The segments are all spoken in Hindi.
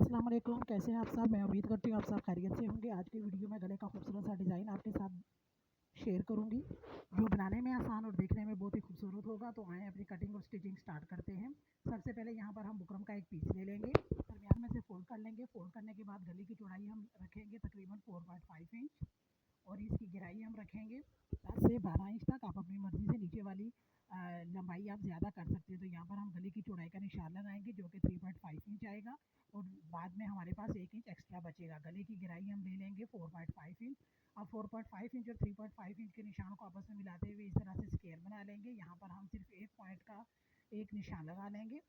अस्सलाम वालेकुम। कैसे हैं आप सब? मैं उम्मीद करती हूँ आप सब खैरियत से होंगे। आज की वीडियो में गले का खूबसूरत सा डिज़ाइन आपके साथ शेयर करूँगी, जो बनाने में आसान और देखने में बहुत ही खूबसूरत होगा। तो आएँ अपनी कटिंग और स्टिचिंग स्टार्ट करते हैं। सबसे पहले यहाँ पर हम बुकरम का एक पीस ले लेंगे, दरमियान में से फोल्ड कर लेंगे। फोल्ड करने के बाद गले की चौड़ाई हम रखेंगे तकरीबन 4.5 इंच और इसकी गहराई हम रखेंगे 10 से 12 इंच तक। आप अपनी मर्ज़ी से नीचे वाली लंबाई आप ज़्यादा कर सकते हैं। तो यहाँ पर हम गले की चौड़ाई का निशान लगाएंगे जो कि 3.5 इंच आएगा और बाद में हमारे पास 1 इंच एक्स्ट्रा बचेगा। गले की गहराई हम ले लेंगे 4.5 इंच। अब 4.5 इंच और 3.5 इंच के निशान को आपस में मिलाते हुए इस तरह से स्केयर बना लेंगे। यहाँ पर हम सिर्फ एक पॉइंट का एक निशान लगा लेंगे।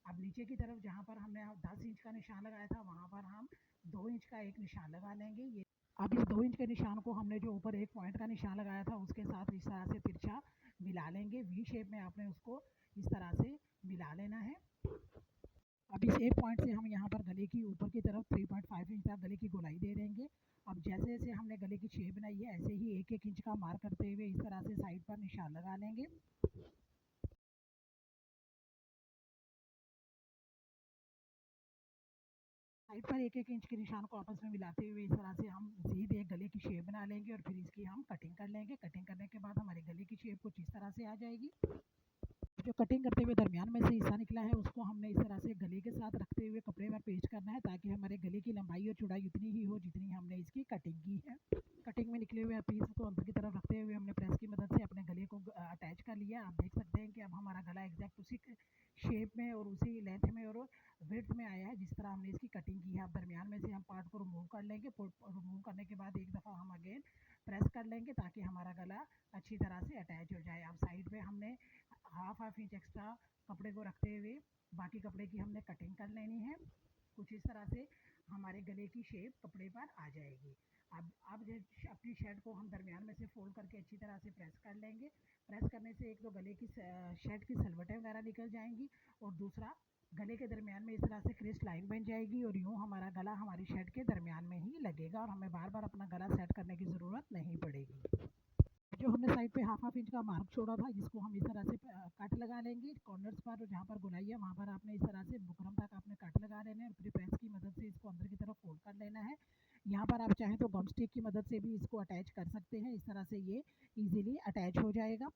अब नीचे की तरफ जहाँ पर हमने 10 इंच का निशान लगाया था वहाँ पर हम 2 इंच का एक निशान लगा लेंगे। ये अब इस 2 इंच के निशान को हमने जो ऊपर एक पॉइंट का निशान लगाया था उसके साथ इस तरह से तिरछा मिला लेंगे। वी शेप में आपने उसको इस तरह से मिला लेना है। अब इस एक पॉइंट से हम यहाँ पर गले की ऊपर की तरफ 3.5 इंच तक गले की गोलाई दे देंगे। अब जैसे जैसे हमने गले की शेप बनाई है ऐसे ही एक एक इंच का मार्क करते हुए इस तरह से साइड पर निशान लगा लेंगे। साइड पर एक एक इंच के निशान को आपस में मिलाते हुए इस तरह से हम सीधे एक गले की शेप बना लेंगे और फिर इसकी हम कटिंग कर लेंगे। कटिंग करने के बाद हमारे गले की शेप कुछ इस तरह से आ जाएगी। जो कटिंग करते हुए दरमियान में से हिस्सा निकला है उसको हमने इस तरह से गले के साथ रखते हुए कपड़े पर पेस्ट करना है ताकि हमारे गले की लंबाई और चौड़ाई उतनी ही हो जितनी हमने इसकी कटिंग की है। कटिंग में निकले हुए पीस को अंदर की तरफ रखते हुए हमने प्रेस की मदद से अपने गले को अटैच कर लिया। आप देख सकते हैं कि अब हमारा गला एग्जैक्ट उसी शेप में और उसी लेंथ में और विड्थ में आया है जिस तरह हमने इसकी कटिंग की है। अब दरमियान में से हम पार्ट को रिमूव कर लेंगे। रिमूव करने के बाद एक दफ़ा हम अगेन प्रेस कर लेंगे ताकि हमारा गला अच्छी तरह से अटैच हो जाए। अब साइड पे हमने हाफ इंच एक्स्ट्रा कपड़े को रखते हुए बाकी कपड़े की हमने कटिंग कर लेनी है। कुछ इस तरह से हमारे गले की शेप कपड़े पर आ जाएगी। अब अपनी शर्ट को हम दरमियान में से फोल्ड करके अच्छी तरह से प्रेस कर लेंगे। प्रेस करने से एक तो गले की शर्ट की सलवटें वगैरह निकल जाएंगी और दूसरा गले के दरमियान में इस तरह से क्रिस्ट लाइन बन जाएगी और यूँ हमारा गला हमारी शर्ट के दरमियान में ही लगेगा और हमें बार बार अपना गला सेट करने की ज़रूरत नहीं पड़ेगी। जो हमने साइड पे हाफ इंच का मार्क छोड़ा था जिसको हम इस तरह से कट लगा लेंगे कॉर्नर्स पर और जहाँ पर गोलाई है वहाँ पर आपने इस तरह से बुकरम तक आपने कट लगा लेना है और फिर प्रेस की मदद से इसको अंदर की तरफ फोल्ड कर लेना है। यहाँ पर आप चाहें तो गम स्टिक की मदद से भी इसको अटैच कर सकते हैं। इस तरह से ये ईजिली अटैच हो जाएगा।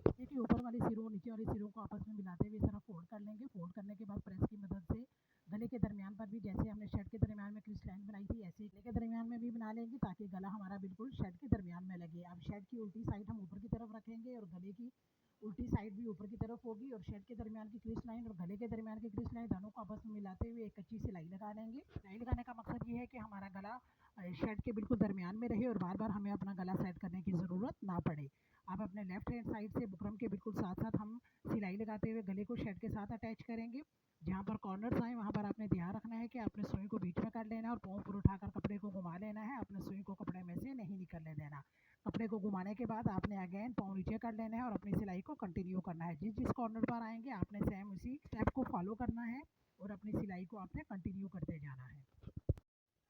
देखिए ऊपर वाले सिरों नीचे वाले सिरों को आपस में मिलाते हुए इस तरह फोल्ड कर लेंगे। फोल्ड करने के बाद प्रेस की मदद से गले के दरमियान पर भी जैसे हमने शर्ट के दरमियान में क्रिस्ट लाइन बनाई थी ऐसे ही गले के दरमियान में भी बना लेंगे ताकि गला हमारा बिल्कुल शर्ट के दरमियान में लगे। अब शर्ट की उल्टी साइड हम ऊपर की तरफ रखेंगे और गले की उल्टी साइड भी ऊपर की तरफ होगी और शर्ट के दरमियान की क्रिस्ट लाइन और गले के दरमियान की क्रिस्ट लाइन दोनों को आपस में मिलाते हुए एक कच्ची सिलाई लगा लेंगे। सिलाई लगाने का मकसद ये है कि हमारा गला शर्ट के बिल्कुल दरमियान में रहे और बार बार हमें अपना गला सेट करने की ज़रूरत ना पड़े। अब अपने लेफ्ट हैंड साइड से बुकरम के बिल्कुल साथ साथ हम सिलाई लगाते हुए गले को शर्ट के साथ अटैच करेंगे। जहाँ पर कॉर्नर्स आए वहाँ पर आपने ध्यान रखना है कि आपने सुई को बीच में कर लेना है और पाँव पर उठाकर कपड़े को घुमा लेना है। आपने सुई को कपड़े में से नहीं निकलने देना। कपड़े को घुमाने के बाद आपने अगेन पाँव नीचे कर लेना है और अपनी सिलाई को कंटिन्यू करना है। जिस जिस कॉर्नर पर आएंगे आपने सेम उसी स्टेप को फॉलो करना है और अपनी सिलाई को आपने कंटिन्यू करते जाना है।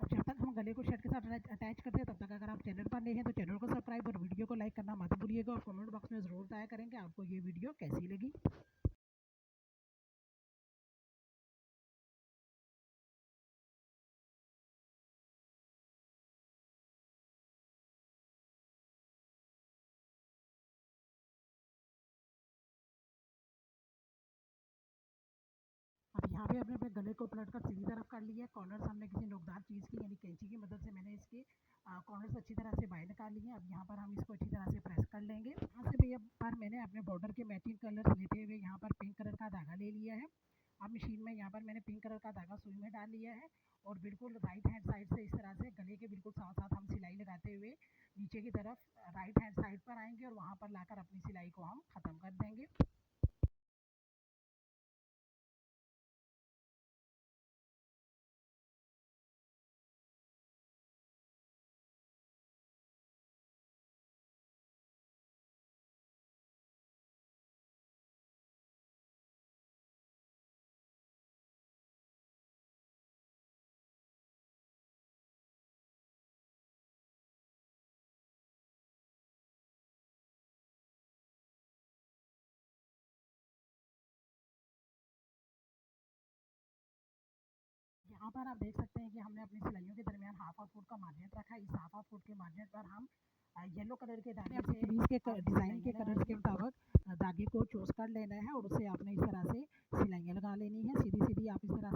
अब जब तक हम गले को शर्ट के साथ अटैच करते हैं तब तक अगर आप चैनल पर नए हैं तो चैनल को सब्सक्राइब और वीडियो को लाइक करना मत भूलिएगा और कमेंट बॉक्स में ज़रूर बताया करेंगे आपको ये वीडियो कैसी लगी। अब यहाँ पे हमने अपने गले को पलट कर सीधी तरफ कर लिया है। कॉर्नर्स हमने किसी नोकदार चीज़ की यानी कैंची की मदद से मैंने इसके कॉर्नर्स अच्छी तरह से बाहर निकाल लिए हैं। अब यहाँ पर हम इसको अच्छी तरह से प्रेस कर लेंगे। यहाँ से भी अब पर मैंने अपने बॉर्डर के मैचिंग कलर्स लेते हुए यहाँ पर पिंक कलर का धागा ले लिया है। अब मशीन में यहाँ पर मैंने पिंक कलर का धागा सुई में डाल लिया है और बिल्कुल राइट हैंड साइड से इस तरह से गले के बिल्कुल साथ साथ हम सिलाई लगाते हुए नीचे की तरफ राइट हैंड साइड पर आएंगे और वहाँ पर लाकर अपनी सिलाई को हम ख़त्म कर देंगे। यहाँ पर आप देख सकते हैं कि हमने अपनी सिलाइयों के दरमियान हाफ हाफ फुट का मार्जिन रखा है। इस हाफ हाफ फुट के मार्जिन पर हम येलो कलर के धागे से क्रीज के डिज़ाइन के कलर के मुताबिक धागे को चूज कर लेना है और उसे आपने इस तरह से सिलाइयाँ लगा लेनी है। सीधी सीधी आप इस तरह